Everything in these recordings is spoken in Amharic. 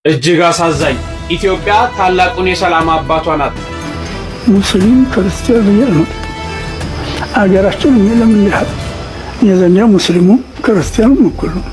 እጅግ አሳዛኝ ኢትዮጵያ ታላቁን የሰላም አባቷን አጣች። ሙስሊም ክርስቲያን ነው አገራችን የለም እንዲያል የዘኛ ሙስሊሙ ክርስቲያኑ እኩል ነው።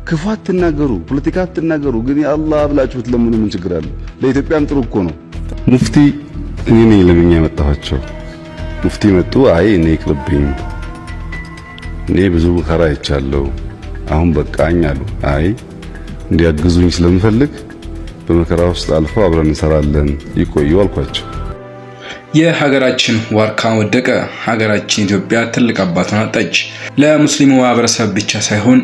ክፉ አትናገሩ፣ ፖለቲካ አትናገሩ፣ ግን የአላህ ብላችሁ ለምን ምን ችግር አለ? ለኢትዮጵያም ጥሩ እኮ ነው። ሙፍቲ እኔ ነኝ ለምን ያመጣኋቸው? ሙፍቲ መጡ፣ አይ እኔ ይቅርብኝ፣ እኔ ብዙ መከራ አይቻለሁ፣ አሁን በቃኝ አሉ። አይ እንዲያግዙኝ ስለምፈልግ በመከራ ውስጥ አልፈው አብረን እንሰራለን ይቆዩ አልኳቸው። የሀገራችን ዋርካ ወደቀ። ሀገራችን ኢትዮጵያ ትልቅ አባቷን አጣች። ለሙስሊሙ ማህበረሰብ ብቻ ሳይሆን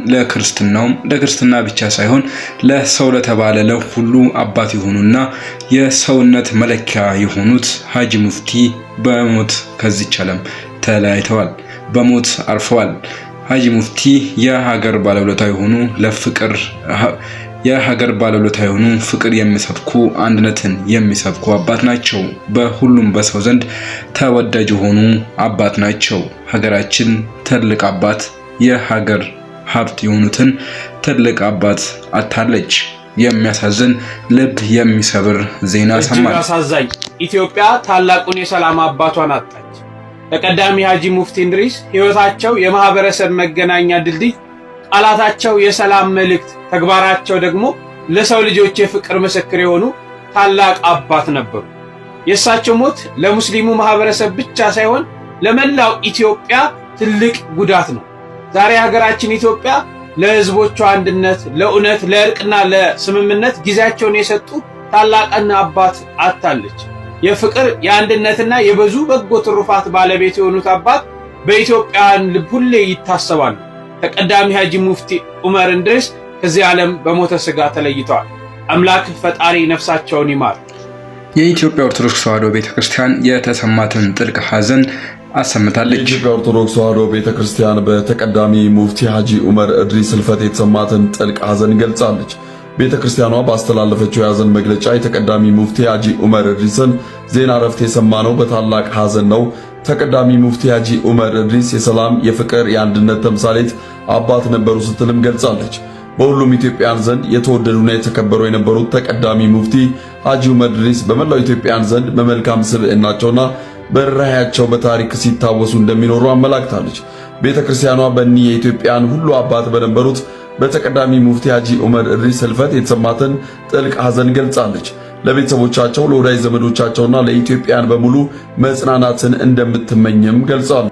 ለክርስትና ብቻ ሳይሆን ለሰው ለተባለ ለሁሉ አባት የሆኑና የሰውነት መለኪያ የሆኑት ሀጂ ሙፍቲ በሞት ከዚች ዓለም ተለያይተዋል፣ በሞት አርፈዋል። ሀጂ ሙፍቲ የሀገር ባለውለታ የሆኑ ፍቅር የሚሰብኩ አንድነትን የሚሰብኩ አባት ናቸው። በሁሉም በሰው ዘንድ ተወዳጅ የሆኑ አባት ናቸው። ሀገራችን ትልቅ አባት የሀገር ሀብት የሆኑትን ትልቅ አባት አታለች። የሚያሳዝን ልብ የሚሰብር ዜና ሰማን። አሳዛኝ ኢትዮጵያ ታላቁን የሰላም አባቷን አጣች። ተቀዳሚ ሀጂ ሙፍቲ እንድሪስ ሕይወታቸው የማህበረሰብ መገናኛ ድልድይ፣ ቃላታቸው የሰላም መልእክት፣ ተግባራቸው ደግሞ ለሰው ልጆች የፍቅር ምስክር የሆኑ ታላቅ አባት ነበሩ። የእሳቸው ሞት ለሙስሊሙ ማህበረሰብ ብቻ ሳይሆን ለመላው ኢትዮጵያ ትልቅ ጉዳት ነው። ዛሬ ሀገራችን ኢትዮጵያ ለህዝቦቿ አንድነት፣ ለእውነት፣ ለእርቅና ለስምምነት ጊዜያቸውን የሰጡ ታላቅና አባት አጣለች። የፍቅር የአንድነትና የብዙ በጎ ትሩፋት ባለቤት የሆኑት አባት በኢትዮጵያውያን ልብ ሁሌ ይታሰባሉ። ተቀዳሚ ሀጂ ሙፍቲ ዑመር እንድሪስ ከዚህ ዓለም በሞተ ስጋ ተለይተዋል። አምላክ ፈጣሪ ነፍሳቸውን ይማር። የኢትዮጵያ ኦርቶዶክስ ተዋሕዶ ቤተክርስቲያን የተሰማትን ጥልቅ ሐዘን አሰምታለች። የኢትዮጵያ ኦርቶዶክስ ተዋሕዶ ቤተክርስቲያን በተቀዳሚ ሙፍቲ ሀጂ ዑመር እንድሪስ ህልፈት የተሰማትን ጥልቅ ሐዘን ገልጻለች። ቤተክርስቲያኗ ባስተላለፈችው የሐዘን መግለጫ የተቀዳሚ ሙፍቲ ሀጂ ዑመር እንድሪስን ዜና እረፍት የሰማነው በታላቅ ሐዘን ነው። ተቀዳሚ ሙፍቲ ሀጂ ዑመር እንድሪስ የሰላም፣ የፍቅር፣ የአንድነት ተምሳሌት አባት ነበሩ ስትልም ገልጻለች። በሁሉም ኢትዮጵያን ዘንድ የተወደዱና የተከበሩ የነበሩት ተቀዳሚ ሙፍቲ ሀጂ ዑመር እንድሪስ በመላው ኢትዮጵያን ዘንድ በመልካም ስብዕናቸውና በርህራሄያቸው በታሪክ ሲታወሱ እንደሚኖሩ አመላክታለች። ቤተክርስቲያኗ በእኒህ የኢትዮጵያን ሁሉ አባት በነበሩት በተቀዳሚ ሙፍቲ ሀጂ ዑመር እንድሪስ ህልፈት የተሰማትን ጥልቅ ሐዘን ገልጻለች። ለቤተሰቦቻቸው፣ ለወዳጅ ዘመዶቻቸውና ለኢትዮጵያን በሙሉ መጽናናትን እንደምትመኝም ገልጻሉ።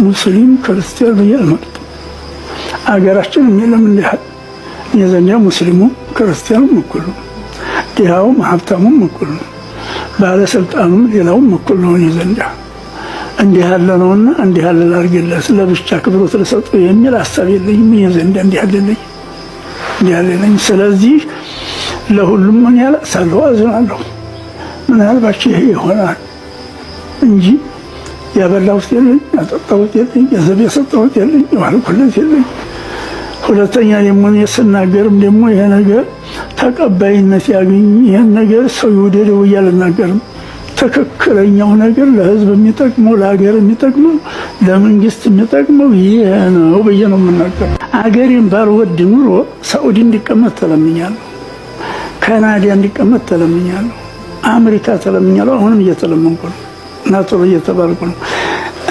ሙስሊም ክርስቲያን በየአልመጥ አገራችን የለም እንዲያል የዘኛ ሙስሊሙ ክርስቲያኑም እኩል ነው። ድሃውም ሀብታሙም እኩል ነው። ባለስልጣኑም ሌላውም እኩል ነው። የዘንዳ እንዲህ ያለ ነውና እንዲህ ያለ ላርግለት ለብቻ ክብሮት ለሰጠው የሚል ሐሳብ የለኝም። የዘንዳ እንዲህ ያለኝ ስለዚህ ለሁሉም ምን ያላሳለው አዝናለሁ። ምናልባት ይሄ ይሆናል እንጂ ያበላሁት የለኝ፣ ያጠጣሁት የለኝ፣ ገንዘብ የሰጠሁት የለኝ፣ የዋልኩለት የለኝ። ሁለተኛ ደግሞ ስናገርም ደግሞ ይሄ ነገር ተቀባይነት ያገኝ፣ ይሄን ነገር ሰው ይወደደው እያልናገርም ትክክለኛው ነገር ለህዝብ የሚጠቅመው፣ ለሀገር የሚጠቅመው፣ ለመንግስት የሚጠቅመው ይሄ ነው ብዬ ነው የምናገረው። አገሬን ባልወድ ኑሮ ሳዑዲ እንዲቀመጥ ተለምኛለሁ፣ ካናዳ እንዲቀመጥ ተለምኛለሁ፣ አሜሪካ ተለምኛለሁ። አሁንም እየተለመንኩ ነው እና ጥሩ እየተባልኩ ነው።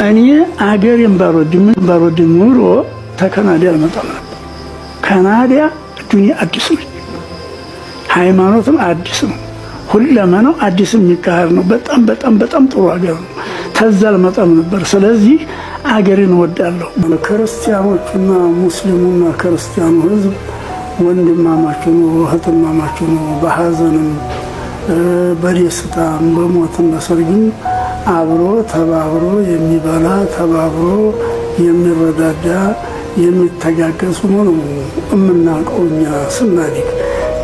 እኔ አገሬን ባልወድ ኑሮ ተካናዳ አልመጣም ነበር። ካናዳ ዱንያ አዲስ ነው፣ ሃይማኖትም አዲስ ነው፣ ሁለመናው አዲስ የሚካሄድ ነው። በጣም በጣም በጣም ጥሩ ሀገር ነው። ተዛ አልመጣም ነበር። ስለዚህ አገሬን እወዳለሁ። ክርስቲያኖቹና ሙስሊሙና ክርስቲያኑ ህዝብ ወንድማማቹ ነው፣ እህትማማቹ ነው። በሐዘንም በደስታም በሞትም በሰርግም አብሮ ተባብሮ የሚበላ ተባብሮ የሚረዳዳ የሚተጋገዝ ሆኖ ነው የምናውቀው እኛ ስናድግ።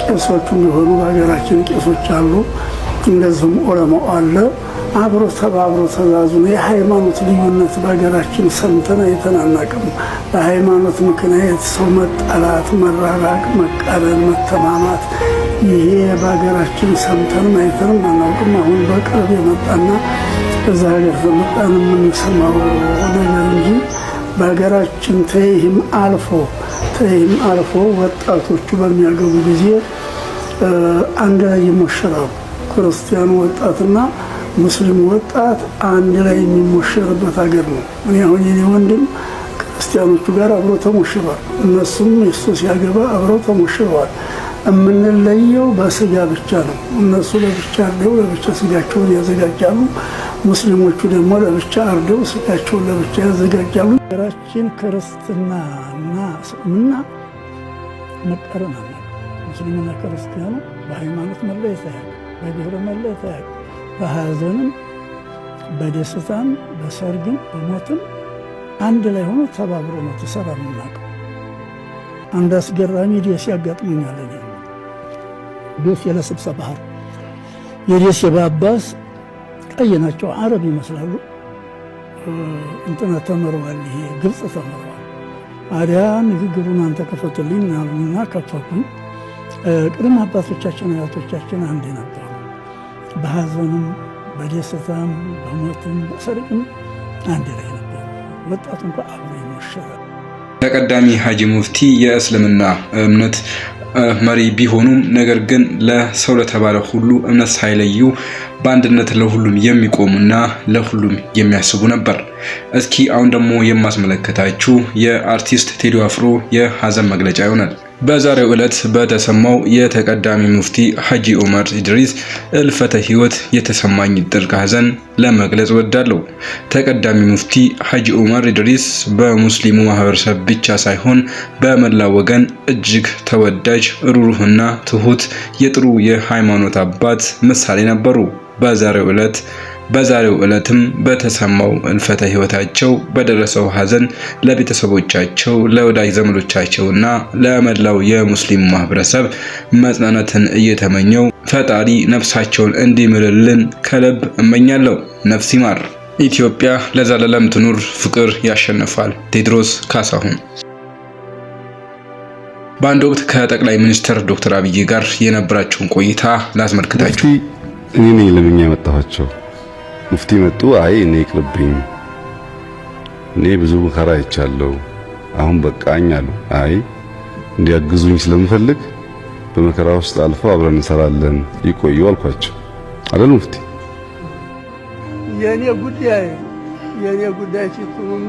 ቄሶቹም ቢሆኑ በሀገራችን ቄሶች አሉ፣ እንደዚሁም ዑለማው አለ። አብሮ ተባብሮ ተዛዙ። የሃይማኖት ልዩነት በሀገራችን ሰምተን አይተናናቅም። በሃይማኖት ምክንያት ሰው መጣላት፣ መራራቅ፣ መቃረን፣ መተማማት ይሄ በሀገራችን ሰምተንም አይተንም አናውቅም። አሁን በቅርብ የመጣና በዛ ሀገር ተመጣን የምንሰማው ነገር እንጂ በሀገራችን ተይህም አልፎ ወጣቶቹ በሚያገቡ ጊዜ አንድ ላይ ይሞሸራሉ። ክርስቲያኑ ወጣትና ሙስሊሙ ወጣት አንድ ላይ የሚሞሸርበት ሀገር ነው። እኔ አሁን የኔ ወንድም ክርስቲያኖቹ ጋር አብረው ተሞሽረዋል። እነሱም እሱ ሲያገባ አብረው ተሞሽረዋል። የምንለየው በስጋ ብቻ ነው። እነሱ ለብቻ አርደው ለብቻ ስጋቸውን ያዘጋጃሉ። ሙስሊሞቹ ደግሞ ለብቻ አርደው ስጋቸውን ለብቻ ያዘጋጃሉ። ሀገራችን ክርስትናና እስልምና መቀረን አለ። ሙስሊምና ክርስቲያኑ በሃይማኖት መለየት አያውቅም፣ በብሔር መለየት አያውቅም። በሀዘንም በደስታም በሰርግም በሞትም አንድ ላይ ሆኖ ተባብሮ ነው ተሰራ የምናውቀው። አንድ አስገራሚ ደሴ ያጋጥመኛል። ደሴ ለስብሰ ባህር የደሴ ባባስ ቀይ ናቸው፣ አረብ ይመስላሉ። እንትና ተመረዋል፣ ይሄ ግብፅ ተመረዋል። አዲያ ንግግሩን አንተ ከፈትልኝ እና ከፈቱኝ። ቅድም አባቶቻችን አያቶቻችን አንድ ነበሩ። በሀዘንም በደስታም በሞትም በሰርግም አንድ ላይ ነበሩ። ወጣቱ እንኳ አብሮ ይሞሸራል። ተቀዳሚ ሀጂ ሙፍቲ የእስልምና እምነት መሪ ቢሆኑም ነገር ግን ለሰው ለተባለ ሁሉ እምነት ሳይለዩ በአንድነት ለሁሉም የሚቆሙና ለሁሉም የሚያስቡ ነበር። እስኪ አሁን ደግሞ የማስመለከታችሁ የአርቲስት ቴዲ አፍሮ የሀዘን መግለጫ ይሆናል። በዛሬው ዕለት በተሰማው የተቀዳሚ ሙፍቲ ሀጂ ዑመር ኢድሪስ እልፈተ ህይወት የተሰማኝ ጥልቅ ሀዘን ለመግለጽ ወዳለሁ። ተቀዳሚ ሙፍቲ ሀጂ ዑመር ኢድሪስ በሙስሊሙ ማህበረሰብ ብቻ ሳይሆን በመላው ወገን እጅግ ተወዳጅ፣ ሩሩህና ትሁት የጥሩ የሃይማኖት አባት ምሳሌ ነበሩ። በዛሬው ዕለትም በተሰማው እልፈተ ህይወታቸው በደረሰው ሀዘን ለቤተሰቦቻቸው፣ ለወዳጅ ዘመዶቻቸውና ለመላው የሙስሊም ማህበረሰብ መጽናናትን እየተመኘው ፈጣሪ ነፍሳቸውን እንዲምርልን ከልብ እመኛለሁ። ነፍስ ይማር። ኢትዮጵያ ለዘላለም ትኑር። ፍቅር ያሸንፋል። ቴዎድሮስ ካሳሁን። በአንድ ወቅት ከጠቅላይ ሚኒስትር ዶክተር አብይ ጋር የነበራቸውን ቆይታ ላስመልክታችሁ። እኔ ነኝ ለምኛ ያመጣኋቸው። ሙፍቲ መጡ። አይ እኔ ይቅርብኝ፣ እኔ ብዙ መከራ አይቻለሁ፣ አሁን በቃኝ አሉ። አይ እንዲያግዙኝ ስለምፈልግ በመከራ ውስጥ አልፈው አብረን እንሰራለን፣ ይቆዩ አልኳቸው። አይደል ሙፍቲ? የኔ ጉዳይ ሲቱም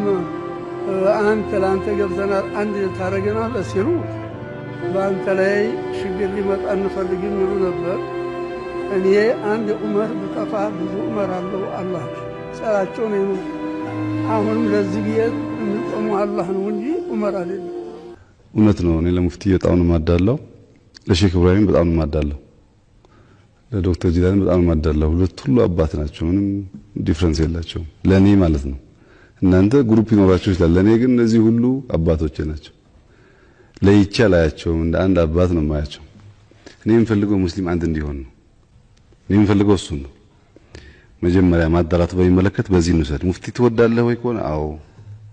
አንተ ላንተ ገብተናል አንድ ታረገናለህ ሲሉ በአንተ ላይ ችግር ሊመጣ እንፈልግም ይሉ ነበር። እኔ አንድ ዑመር ብጠፋ ብዙ ዑመር አለው አላህ ጸራቸው ነው። አሁንም ለዚህ ቤት እንቆሙ አላህ ነው እንጂ ዑመር አይደለም። እውነት ነው። እኔ ለሙፍቲ በጣም ነው ማዳለው፣ ለሼክ ኢብራሂም በጣም ነው ማዳለው፣ ለዶክተር ጂላኒ በጣም ነው ማዳለው። ሁሉ አባት ናቸው፣ ምንም ዲፍረንስ የላቸውም ለኔ ማለት ነው። እናንተ ግሩፕ ይኖራችሁ ይችላል፣ ለኔ ግን እነዚህ ሁሉ አባቶቼ ናቸው። ለይቻ ላያቸውም እንደ አንድ አባት ነው ማያቸው። እኔ የምፈልገው ሙስሊም አንድ እንዲሆን ነው። እኔ የምፈልገው እሱ ነው። መጀመሪያ ማዳላት በሚመለከት በዚህ እንውሰድ። ሙፍቲ ትወዳለህ ወይ ከሆነ አዎ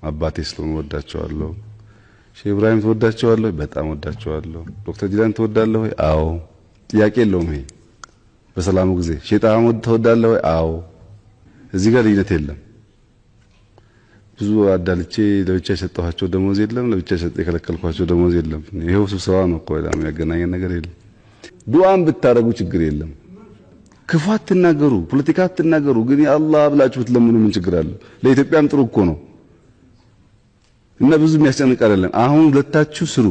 አባቴ ስለሆነ ወዳቸዋለሁ። ሼህ ኢብራሂም ትወዳቸዋለህ? በጣም ወዳቸዋለሁ። ዶክተር ጂላኒ ትወዳለህ ወይ? አዎ ጥያቄ የለውም። ይሄ በሰላሙ ጊዜ ሼህ አህመድ ትወዳለህ ወይ? አዎ እዚህ ጋር ልዩነት የለም። ብዙ አዳልቼ ለብቻ የሰጠኋቸው ደሞዝ የለም፣ ለብቻ የከለከልኳቸው ደሞዝ የለም። ይሄው ስብሰባ ነው እኮ የሚያገናኘን ነገር የለም። ዱዓን ብታረጉ ችግር የለም። ክፉ አትናገሩ፣ ፖለቲካ አትናገሩ። ግን የአላህ ብላችሁ ብትለምኑ ምን ችግር አለ? ለኢትዮጵያም ጥሩ እኮ ነው እና ብዙ የሚያስጨንቅ አይደለም። አሁን ሁለታችሁ ስሩ።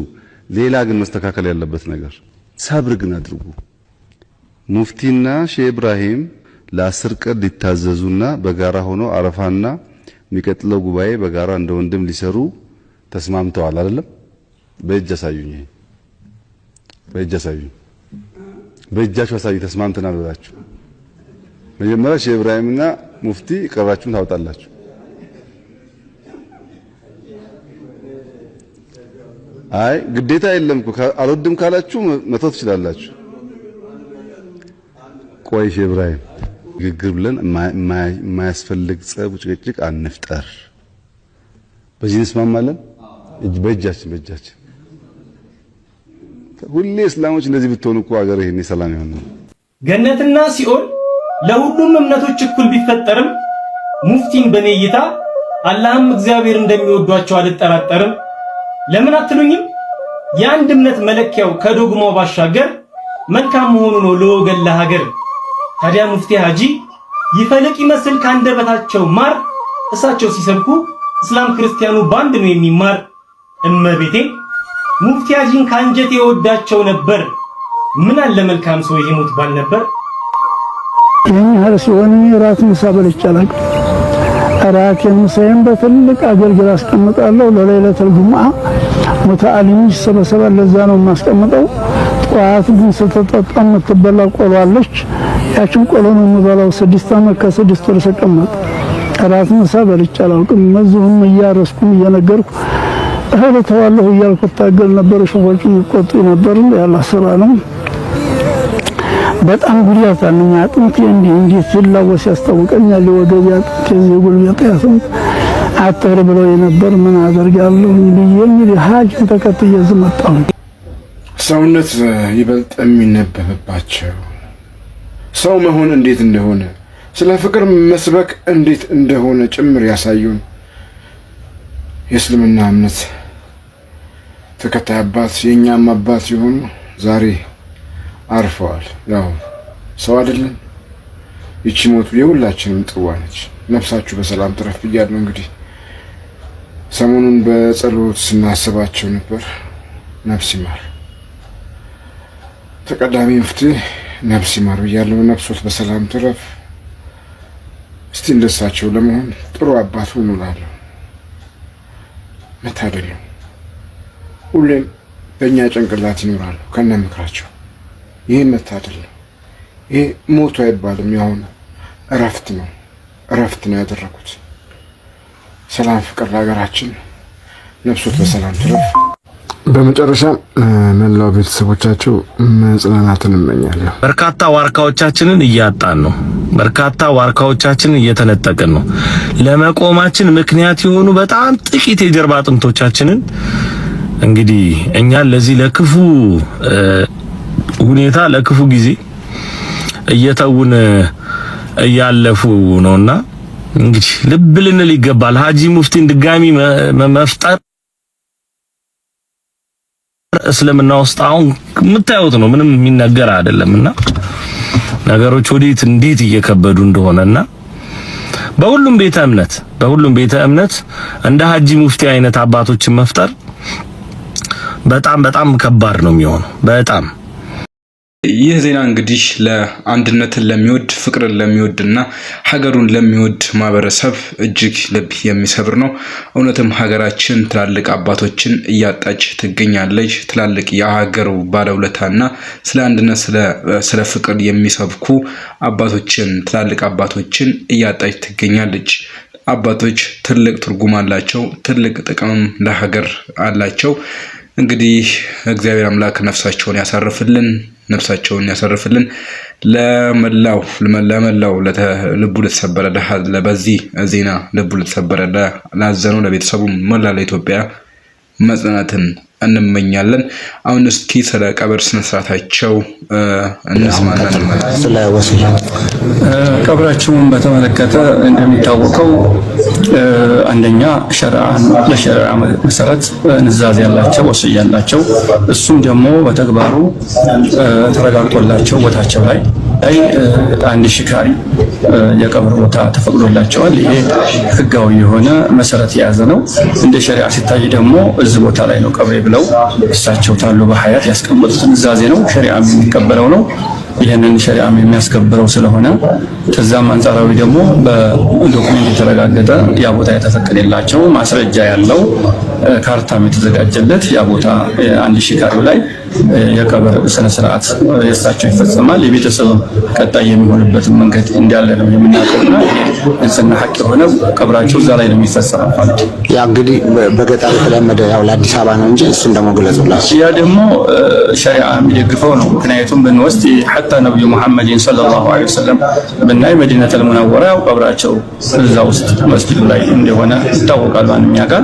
ሌላ ግን መስተካከል ያለበት ነገር ሰብር ግን አድርጉ። ሙፍቲና ሼህ ኢብራሂም ለ10 ቀን ሊታዘዙና በጋራ ሆነው አረፋና የሚቀጥለው ጉባኤ በጋራ እንደ ወንድም ሊሰሩ ተስማምተዋል አይደለም? በእጅ አሳዩኝ። በእጅ አሳዩኝ። በእጃችሁ አሳዩ ተስማምተናል ብላችሁ። መጀመሪያ ሼህ ኢብራሂምና ሙፍቲ ቀራችሁን ታወጣላችሁ። አይ ግዴታ የለም እኮ አልወድም ካላችሁ መተው ትችላላችሁ። ቆይ ሼህ ኢብራሂም ግግር ብለን የማያስፈልግ ጸብ ጭቅጭቅ አንፍጠር። በዚህ እንስማማለን። በእጃችን ሁሌ እስላሞች እንደዚህ ብትሆኑ እኮ ሀገር ይሄኔ ሰላም ይሆን። ገነትና ሲኦል ለሁሉም እምነቶች እኩል ቢፈጠርም ሙፍቲን በኔ እይታ አላህም እግዚአብሔር እንደሚወዷቸው አልጠራጠርም። ለምን አትሉኝም? የአንድ እምነት መለኪያው ከዶግማው ባሻገር መልካም መሆኑ ነው ለወገን ለሀገር። ታዲያ ሙፍቲ ሀጂ ይፈልቅ ይመስል ካንደበታቸው ማር እሳቸው ሲሰብኩ እስላም ክርስቲያኑ ባንድ ነው የሚማር። እመቤቴ ሙፍቲ ሀጂን ካንጀት የወዳቸው ነበር። ምን አለ መልካም ሰው ይሞት ባል ነበር። ያህል ሲሆን ራት ምሳ በልቼ አላውቅም። ራቴን ምሳዬን በትልቅ አገልግል አስቀምጣለሁ። ለሌሊቱል ጁሙዓ ሙተዓሊም ይሰበሰባል፣ ለዛ ነው የማስቀምጠው። ጠዋት ግን ስትጠጣ የምትበላ ቆሎ አለች። ያችን ቆሎ ነው የምበላው 6 ዓመት ከ6 ወር ስቀመጥ። ራት ምሳ በልቼ አላውቅም። መዝሁም እያረስኩም እየነገርኩ እህል ተዋለሁ እያልኩ ታገል ነበር። ሸሆቹ ይቆጡ ነበር። ያላህ ስራ ነው። በጣም ጉዳት አለኝ። አጥንቴ እንዴት ሲላወስ ያስታውቀኛል። ወገቤ አጥንቴ የጉልበቴ ያሰንት አጠር ብለው የነበር ምን አደርጋለሁ ብዬ እንግዲህ ሀጅን ተከትዬ ዝመጣሁ። ሰውነት ይበልጥ የሚነበብባቸው ሰው መሆን እንዴት እንደሆነ ስለ ፍቅር መስበክ እንዴት እንደሆነ ጭምር ያሳዩን የእስልምና እምነት ተከታይ አባት የኛም አባት ሲሆኑ ዛሬ አርፈዋል። ያው ሰው አይደለም። ይቺ ሞቱ የሁላችንም ጥዋ ነች። ነፍሳችሁ በሰላም ትረፍ ብያለሁ። እንግዲህ ሰሞኑን በጸሎት ስናስባቸው ነበር። ነፍስ ይማር ተቀዳሚ ሙፍቲ ነፍስ ይማር ብያለሁ። ነፍሶት በሰላም ትረፍ። እስቲ እንደሳቸው ለመሆን ጥሩ አባት ሁኑ እላለሁ። መታደል ነው። ሁሌም በእኛ ጭንቅላት ይኖራሉ ከነ ምክራቸው። ይሄ መታደል ነው። ይሄ ሞቱ አይባልም። ያው እረፍት ነው ያደረጉት። ሰላም ፍቅር ለሀገራችን። ነፍሶት በሰላም ትረፍ። በመጨረሻ መላው ቤተሰቦቻቸው መጽናናትን እመኛለሁ። በርካታ ዋርካዎቻችንን እያጣን ነው። በርካታ ዋርካዎቻችንን እየተነጠቅን ነው። ለመቆማችን ምክንያት የሆኑ በጣም ጥቂት የጀርባ አጥንቶቻችንን እንግዲህ እኛን ለዚህ ለክፉ ሁኔታ ለክፉ ጊዜ እየተውን እያለፉ ነውና እንግዲህ ልብ ልንል ይገባል። ሀጂ ሙፍቲን ድጋሚ መፍጠር እስልምና ውስጥ አሁን የምታዩት ነው። ምንም የሚነገር አይደለምና ነገሮች ወዴት እንዴት እየከበዱ እንደሆነና በሁሉም ቤተ እምነት እንደ ሀጂ ሙፍቲ አይነት አባቶችን መፍጠር በጣም ከባድ ነው የሚሆነው። በጣም ይህ ዜና እንግዲህ ለአንድነትን ለሚወድ ፍቅርን ለሚወድና ሀገሩን ለሚወድ ማህበረሰብ እጅግ ልብ የሚሰብር ነው። እውነትም ሀገራችን ትላልቅ አባቶችን እያጣች ትገኛለች። ትላልቅ የሀገሩ ባለውለታና ስለ አንድነት ስለ ፍቅር የሚሰብኩ አባቶችን ትላልቅ አባቶችን እያጣች ትገኛለች። አባቶች ትልቅ ትርጉም አላቸው። ትልቅ ጥቅም ለሀገር አላቸው። እንግዲህ እግዚአብሔር አምላክ ነፍሳቸውን ያሳርፍልን። ለመላው ልቡ ለተሰበረ በዚህ ዜና ልቡ ለተሰበረ ላዘኑ ለቤተሰቡ መላ ለኢትዮጵያ መጽናናትን እንመኛለን። አሁን እስኪ ስለ ቀብር ስነ ስርዓታቸው እንስማና ስለ ወሲያ ቀብራቸውን በተመለከተ እንደሚታወቀው አንደኛ ለሸሪዓ መሰረት ንዛዝ ያላቸው ወሲያ ያላቸው እሱም ደግሞ በተግባሩ ተረጋግጦላቸው ቦታቸው ላይ 1000 ካሬ የቀብር ቦታ ተፈቅዶላቸዋል። ይሄ ህጋዊ የሆነ መሰረት የያዘ ነው። እንደ ሸሪዓ ሲታይ ደግሞ እዚህ ቦታ ላይ ነው ቀብሬ ብለው እሳቸው ታሉ በሐያት ያስቀመጡት ንዛዜ ነው። ሸሪዓም የሚቀበለው ነው። ይሄንን ሸሪዓም የሚያስከብረው ስለሆነ ከዛም አንጻራዊ ደግሞ በዶክመንት የተረጋገጠ ያ ቦታ የተፈቀደላቸው ማስረጃ ያለው ካርታም የተዘጋጀለት ያ ቦታ 1000 ካሬው ላይ የቀብር ስነ ስርዓት የእሳቸው ይፈጸማል። የቤተሰብ ቀጣይ የሚሆንበትን መንገድ እንዳለ ነው የምናውቀውና ንጽህና ሐቅ የሆነ ቀብራቸው እዛ ላይ ነው የሚፈጸመው ማለት ያ እንግዲህ በገጠር የተለመደ ያው ለአዲስ አበባ ነው እንጂ እሱን ደግሞ ገለጹላችሁ። ያ ደግሞ ሸሪዓ የሚደግፈው ነው። ምክንያቱም ብንወስድ ሐታ ነብዩ መሐመድ ሰለላሁ ዐለይሂ ወሰለም በእናይ መዲነቱል ሙነወራ ያው ቀብራቸው እዛ ውስጥ መስጊዱ ላይ እንደሆነ ይታወቃል። ማንኛ ጋር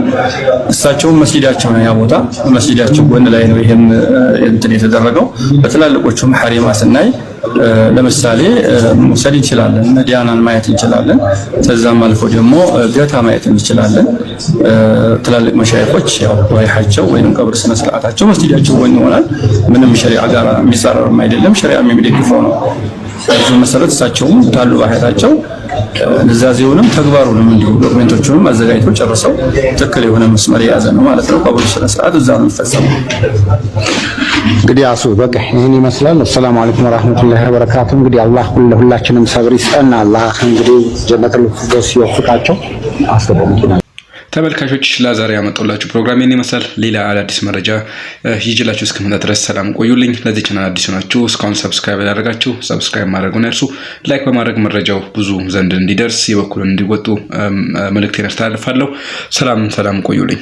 እሳቸው መስጊዳቸው ነው ያ ቦታ መስጊዳቸው ጎን ላይ ነው ይሄም እንትን የተደረገው። በትላልቆቹም ሐሪማ ስናይ ለምሳሌ መውሰድ እንችላለን፣ ዲያናን ማየት እንችላለን። ከዛም አልፎ ደግሞ ገታ ማየት እንችላለን። ትላልቅ መሻይኾች ያው ወይሃቸው ወይንም ቀብር ስነ ስርዓታቸው መስጊዳቸው ወይን ይሆናል። ምንም ሸሪዓ ጋር የሚጻረርም አይደለም፣ ሸሪዓም የሚደግፈው ነው። በዚህ መሰረት እሳቸውም ታሉ ባህታቸው ንዛዜውንም ተግባሩንም እንዲሁ ዶክመንቶቹንም አዘጋጅተው ጨርሰው ትክክል የሆነ መስመር የያዘ ነው ማለት ነው። ቀብር ስነ ስርዓት እዛ ነው የሚፈጸመው። እንግዲህ አሱ በቃ ይሄን ይመስላል። አሰላሙ አለይኩም ወራህመቱላሂ ወበረካቱ። እንግዲህ አላህ ሁላችንም ሰብር ይስጠን። አላህ እንግዲህ ጀነቱል ፊርደውስ ይወፍቃቸው። አስተባባሪ ተመልካቾች ለዛሬ ያመጣሁላችሁ ፕሮግራም ይሄን ይመስላል። ሌላ አዳዲስ መረጃ ይዤላችሁ እስከምመጣ ድረስ ሰላም ቆዩልኝ። ለዚህ ቻናል አዲስ ናችሁ እስካሁን ሰብስክራይብ ያደረጋችሁ ሰብስክራይብ ማድረጉን እርሱ ላይክ በማድረግ መረጃው ብዙ ዘንድ እንዲደርስ የበኩሉን እንዲወጡ መልእክቴን አስተላልፋለሁ። ሰላም ቆዩልኝ።